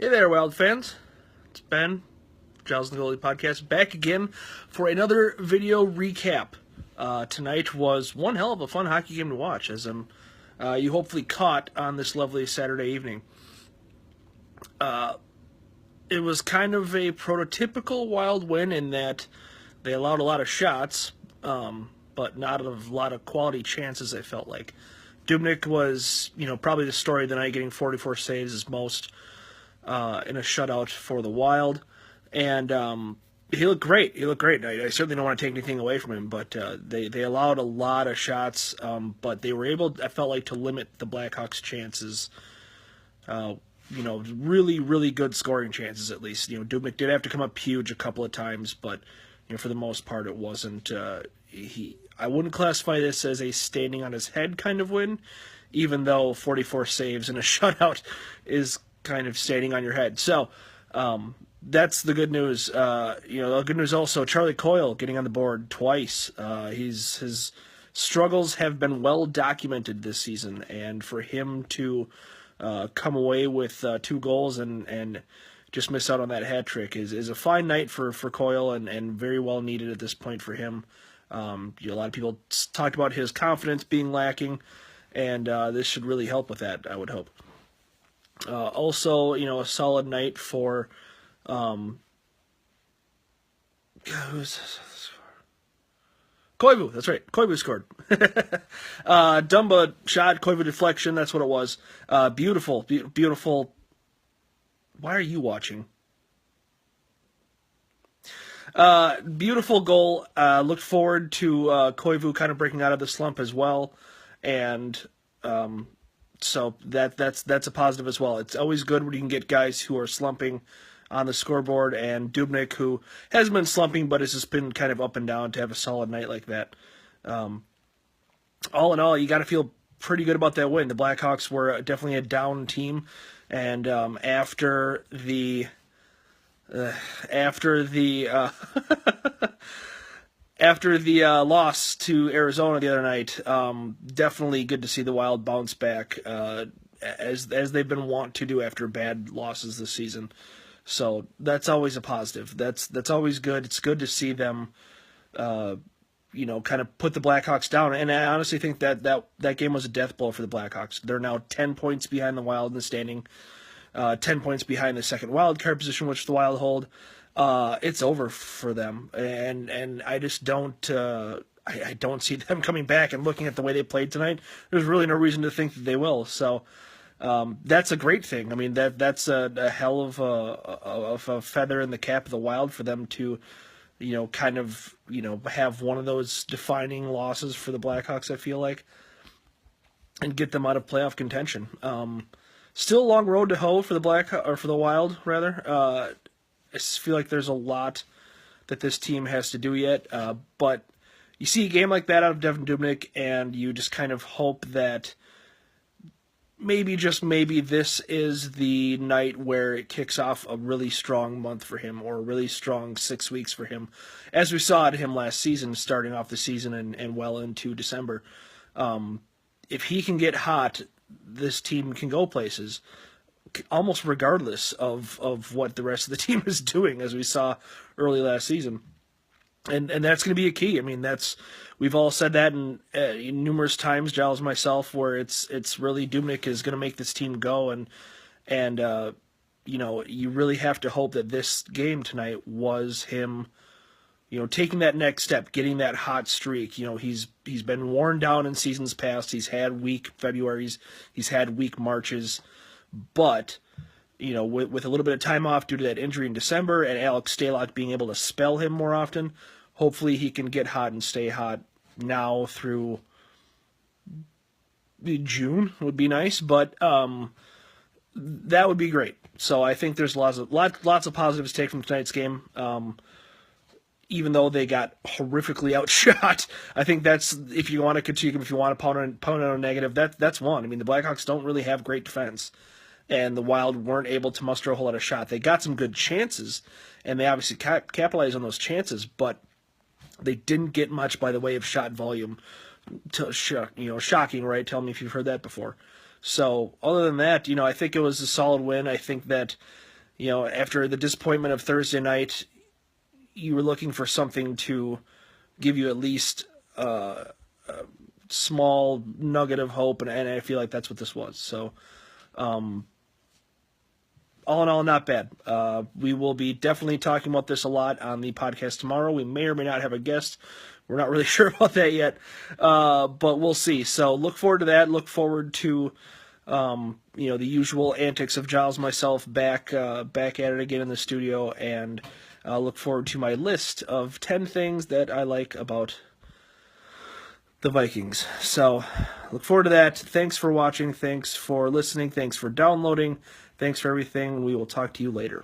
Hey there, Wild fans. It's Ben, Giles and the Goalie Podcast, back again for another video recap. Tonight was one hell of a fun hockey game to watch, as you hopefully caught on this lovely Saturday evening. It was kind of a prototypical Wild win in that they allowed a lot of shots, but not a lot of quality chances, I felt like. Dubnyk was, probably the story of the night, getting 44 saves is most in a shutout for the Wild, and he looked great. I certainly don't want to take anything away from him, but they allowed a lot of shots, but they were able, I felt like, to limit the Blackhawks' chances. Really, really good scoring chances, at least. Dubnyk did have to come up huge a couple of times, but for the most part, it wasn't. I wouldn't classify this as a standing on his head kind of win, even though 44 saves in a shutout is kind of standing on your head. So that's the good news. The good news also, Charlie Coyle getting on the board twice. His struggles have been well documented this season, and for him to come away with 2 goals and just miss out on that hat trick is a fine night for Coyle, and very well needed at this point for him. A lot of people talked about his confidence being lacking, and this should really help with that, I would hope. Also, a solid night for Koivu. That's right. Koivu scored. Dumba shot, Koivu deflection. That's what it was. Beautiful. Why are you watching? Beautiful goal. Looked forward to Koivu kind of breaking out of the slump as well, and so that's a positive as well. It's always good when you can get guys who are slumping on the scoreboard, and Dubnyk, who has been slumping but has just been kind of up and down, to have a solid night like that. All in all, you got to feel pretty good about that win. The Blackhawks were definitely a down team, and after the loss to Arizona the other night, definitely good to see the Wild bounce back, as they've been wont to do after bad losses this season. So that's always a positive. That's always good. It's good to see them, kind of put the Blackhawks down. And I honestly think that game was a death blow for the Blackhawks. They're now 10 points behind the Wild in the standing, 10 points behind the second wild card position, which the Wild hold. It's over for them, and I just don't. I don't see them coming back. And looking at the way they played tonight, there's really no reason to think that they will. So that's a great thing. I mean, that's a hell of a feather in the cap of the Wild for them to, have one of those defining losses for the Blackhawks, I feel like, and get them out of playoff contention. Still a long road to hoe for the Wild, rather. I just feel like there's a lot that this team has to do yet, but you see a game like that out of Devin Dubnyk, and you just kind of hope that maybe, just maybe, this is the night where it kicks off a really strong month for him, or a really strong 6 weeks for him, as we saw at him last season, starting off the season and well into December. If he can get hot, this team can go places, almost regardless of what the rest of the team is doing, as we saw early last season. And that's going to be a key. I mean, we've all said that in numerous times, Giles and myself, where it's really Dubnyk is going to make this team go, and you really have to hope that this game tonight was him, taking that next step, getting that hot streak. He's been worn down in seasons past. He's had weak Februarys, he's had weak Marches, but with a little bit of time off due to that injury in December, and Alex Stalock being able to spell him more often, hopefully he can get hot and stay hot now through June would be nice, but that would be great. So I think there's lots of positives to take from tonight's game. Even though they got horrifically outshot, I think that's, if you want to critique them, if you want to pound on a negative, that's one. I mean, the Blackhawks don't really have great defense, and the Wild weren't able to muster a whole lot of shot. They got some good chances, and they obviously capitalized on those chances, but they didn't get much by the way of shot volume. Shocking, right? Tell me if you've heard that before. So other than that, I think it was a solid win. I think that after the disappointment of Thursday night, you were looking for something to give you at least a small nugget of hope, and I feel like that's what this was. So, all in all, not bad. We will be definitely talking about this a lot on the podcast tomorrow. We may or may not have a guest. We're not really sure about that yet, but we'll see. So look forward to that. Look forward to the usual antics of Giles and myself back at it again in the studio, and look forward to my list of 10 things that I like about the Vikings. So look forward to that. Thanks for watching. Thanks for listening. Thanks for downloading. Thanks for everything. We will talk to you later.